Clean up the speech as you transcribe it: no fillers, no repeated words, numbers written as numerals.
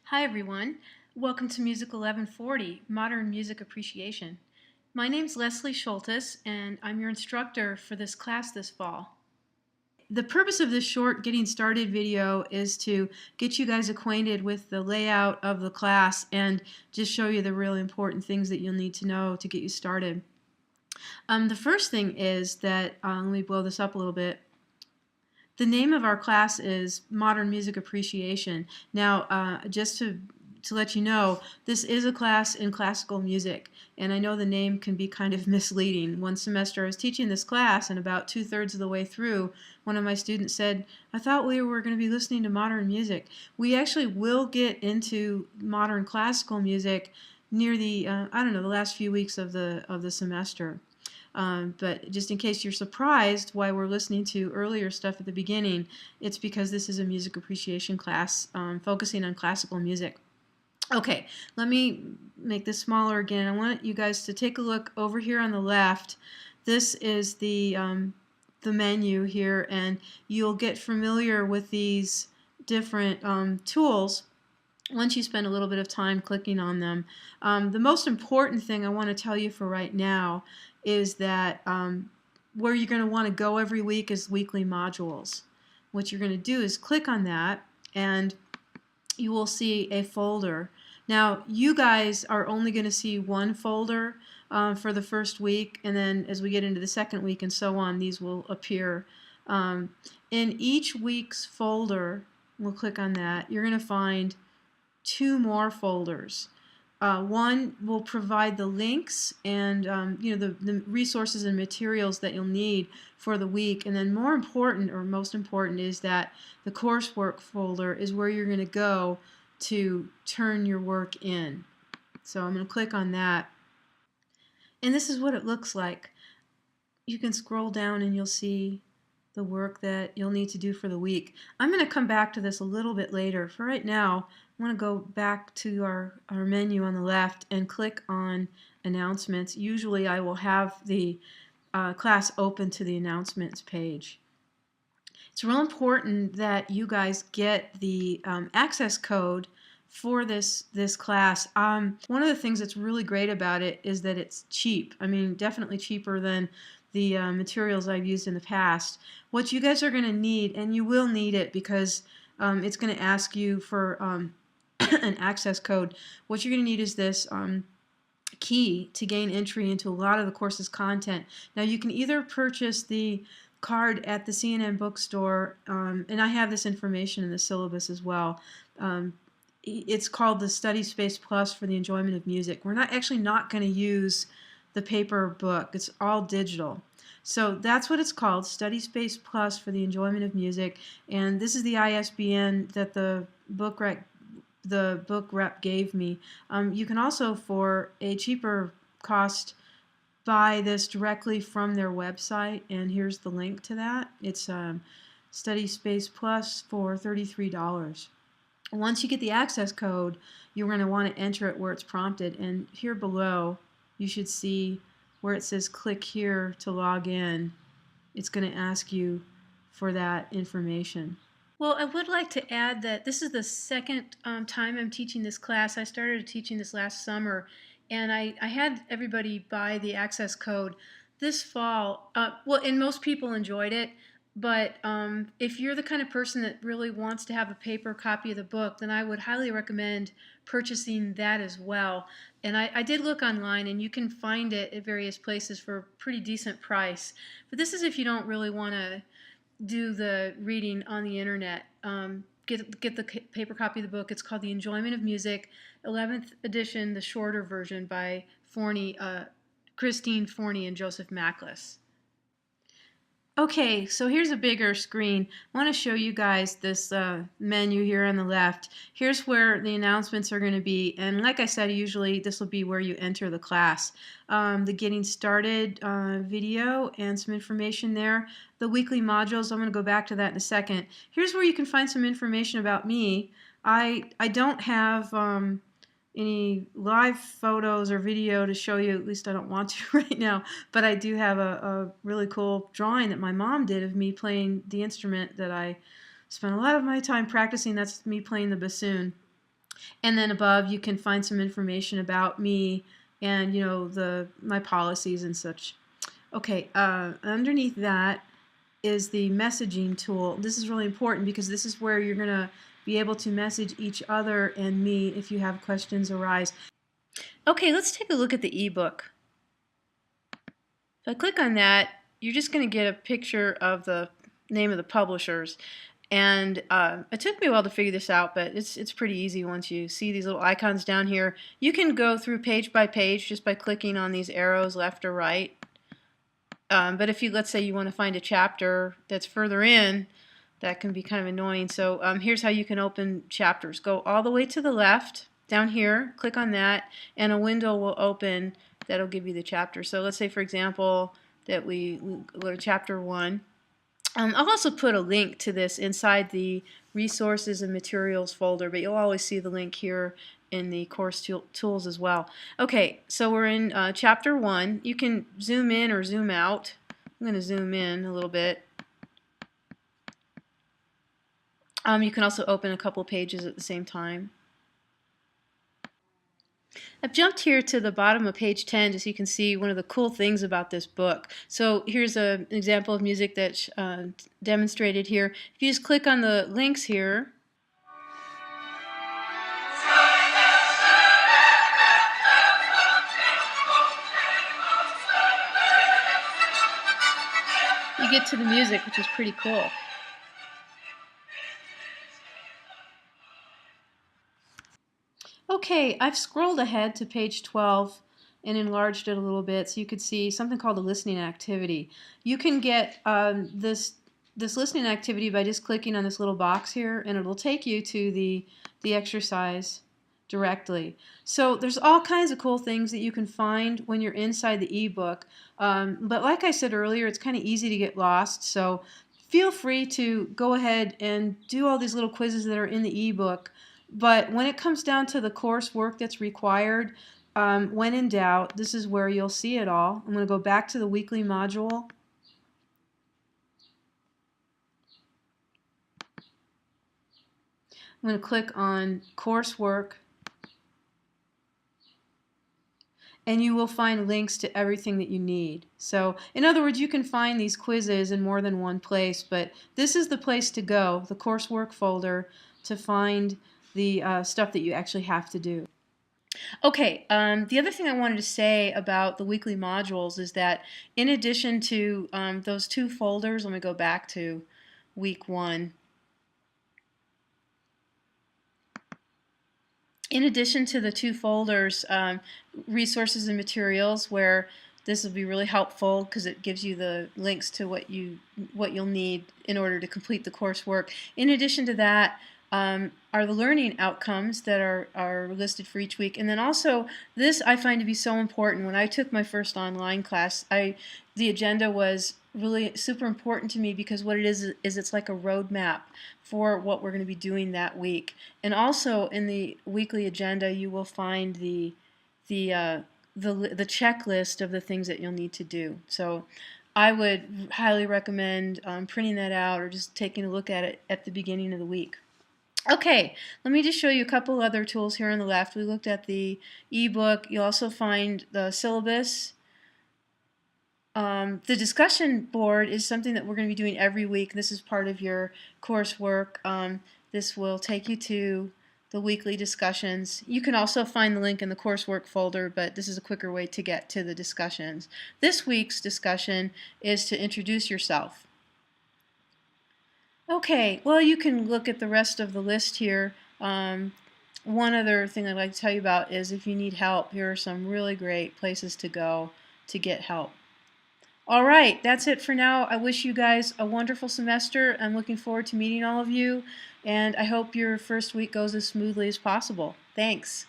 Hi everyone, welcome to Music 1140, Modern Music Appreciation. My name's Leslie Schultes and I'm your instructor for this class this fall. The purpose of this short getting started video is to get you guys acquainted with the layout of the class and just show you the really important things that you'll need to know to get you started. The first thing is that, let me blow this up a little bit. The name of our class is Modern Music Appreciation. Now, just to let you know, this is a class in classical music, and I know the name can be kind of misleading. One semester I was teaching this class, and about 2/3 of the way through, one of my students said, I thought we were going to be listening to modern music. We actually will get into modern classical music near the, I don't know, the last few weeks of the semester. But just in case you're surprised why we're listening to earlier stuff at the beginning, it's because this is a music appreciation class focusing on classical music. Okay, let me make this smaller again. I want you guys to take a look over here on the left. This is the menu here, and you'll get familiar with these different tools once you spend a little bit of time clicking on them. The most important thing I want to tell you for right now is that where you're going to want to go every week is weekly modules. What you're going to do is click on that and you will see a folder. Now you guys are only going to see one folder for the first week, and then as we get into the second week and so on, these will appear. In each week's folder, we'll click on that, you're going to find two more folders. One will provide the links and the resources and materials that you'll need for the week, and then more important, or most important, is that the coursework folder is where you're going to go to turn your work in. So I'm going to click on that, and this is what it looks like. You can scroll down and you'll see the work that you'll need to do for the week. I'm going to come back to this a little bit later. For right now, I want to go back to our menu on the left and click on announcements. Usually I will have the class open to the announcements page. It's real important that you guys get the access code for this class. One of the things that's really great about it is that it's cheap. I mean, definitely cheaper than the materials I've used in the past. What you guys are going to need, and you will need it because it's going to ask you for an access code. What you're going to need is this key to gain entry into a lot of the course's content. Now you can either purchase the card at the C&M bookstore, and I have this information in the syllabus as well. It's called the Study Space Plus for the Enjoyment of Music. We're actually not going to use the paper book. It's all digital. So that's what it's called, Study Space Plus for the Enjoyment of Music, and this is the ISBN that the book rep gave me. You can also, for a cheaper cost, buy this directly from their website, and here's the link to that. It's Study Space Plus for $33. Once you get the access code, you're going to want to enter it where it's prompted, and here below you should see where it says click here to log in. It's going to ask you for that information. Well, I would like to add that this is the second time I'm teaching this class. I started teaching this last summer, and I had everybody buy the access code this fall. And most people enjoyed it, but if you're the kind of person that really wants to have a paper copy of the book, then I would highly recommend purchasing that as well. And I did look online, and you can find it at various places for a pretty decent price. But this is if you don't really want to do the reading on the internet. Get the paper copy of the book. It's called The Enjoyment of Music, 11th edition, the shorter version by Forney, Christine Forney and Joseph Mackless. Okay, so here's a bigger screen. I want to show you guys this menu here on the left. Here's where the announcements are going to be, and like I said, usually this will be where you enter the class. The Getting Started video and some information there. The weekly modules, I'm going to go back to that in a second. Here's where you can find some information about me. I don't have any live photos or video to show you, at least I don't want to right now, but I do have a really cool drawing that my mom did of me playing the instrument that I spent a lot of my time practicing. That's me playing the bassoon. And then above you can find some information about me and my policies and such. Okay, underneath that is the messaging tool. This is really important because this is where you're going to be able to message each other and me if you have questions arise. Okay, let's take a look at the ebook. If I click on that, you're just going to get a picture of the name of the publishers. And it took me a while to figure this out, but it's pretty easy once you see these little icons down here. You can go through page by page just by clicking on these arrows left or right. But if let's say you want to find a chapter that's further in, that can be kind of annoying. So here's how you can open chapters. Go all the way to the left, down here, click on that, and a window will open that'll give you the chapter. So let's say, for example, that we go to chapter 1. I'll also put a link to this inside the resources and materials folder, but you'll always see the link here in the course tools as well. Okay, so we're in chapter 1. You can zoom in or zoom out. I'm going to zoom in a little bit. You can also open a couple pages at the same time. I've jumped here to the bottom of page 10 just so you can see one of the cool things about this book. So here's an example of music that's demonstrated here. If you just click on the links here, you get to the music, which is pretty cool. Okay, I've scrolled ahead to page 12 and enlarged it a little bit so you could see something called a listening activity. You can get this listening activity by just clicking on this little box here, and it'll take you to the exercise directly. So there's all kinds of cool things that you can find when you're inside the ebook, but like I said earlier, it's kind of easy to get lost, so feel free to go ahead and do all these little quizzes that are in the ebook. But when it comes down to the coursework that's required, when in doubt, this is where you'll see it all. I'm going to go back to the weekly module. I'm going to click on coursework, and you will find links to everything that you need. So in other words, you can find these quizzes in more than one place, but this is the place to go, the coursework folder, to find the stuff that you actually have to do. Okay, the other thing I wanted to say about the weekly modules is that in addition to those two folders, let me go back to week 1. In addition to the two folders, resources and materials, where this will be really helpful because it gives you the links to what you'll need in order to complete the coursework. In addition to that, are the learning outcomes that are listed for each week. And then also, this I find to be so important. When I took my first online class, the agenda was really super important to me because what it is it's like a roadmap for what we're going to be doing that week. And also in the weekly agenda, you will find the checklist of the things that you'll need to do. So I would highly recommend printing that out or just taking a look at it at the beginning of the week. Okay, let me just show you a couple other tools here on the left. We looked at the ebook. You'll also find the syllabus. The discussion board is something that we're going to be doing every week. This is part of your coursework. This will take you to the weekly discussions. You can also find the link in the coursework folder, but this is a quicker way to get to the discussions. This week's discussion is to introduce yourself. Okay, well, you can look at the rest of the list here. One other thing I'd like to tell you about is if you need help, here are some really great places to go to get help. All right, that's it for now. I wish you guys a wonderful semester. I'm looking forward to meeting all of you, and I hope your first week goes as smoothly as possible. Thanks.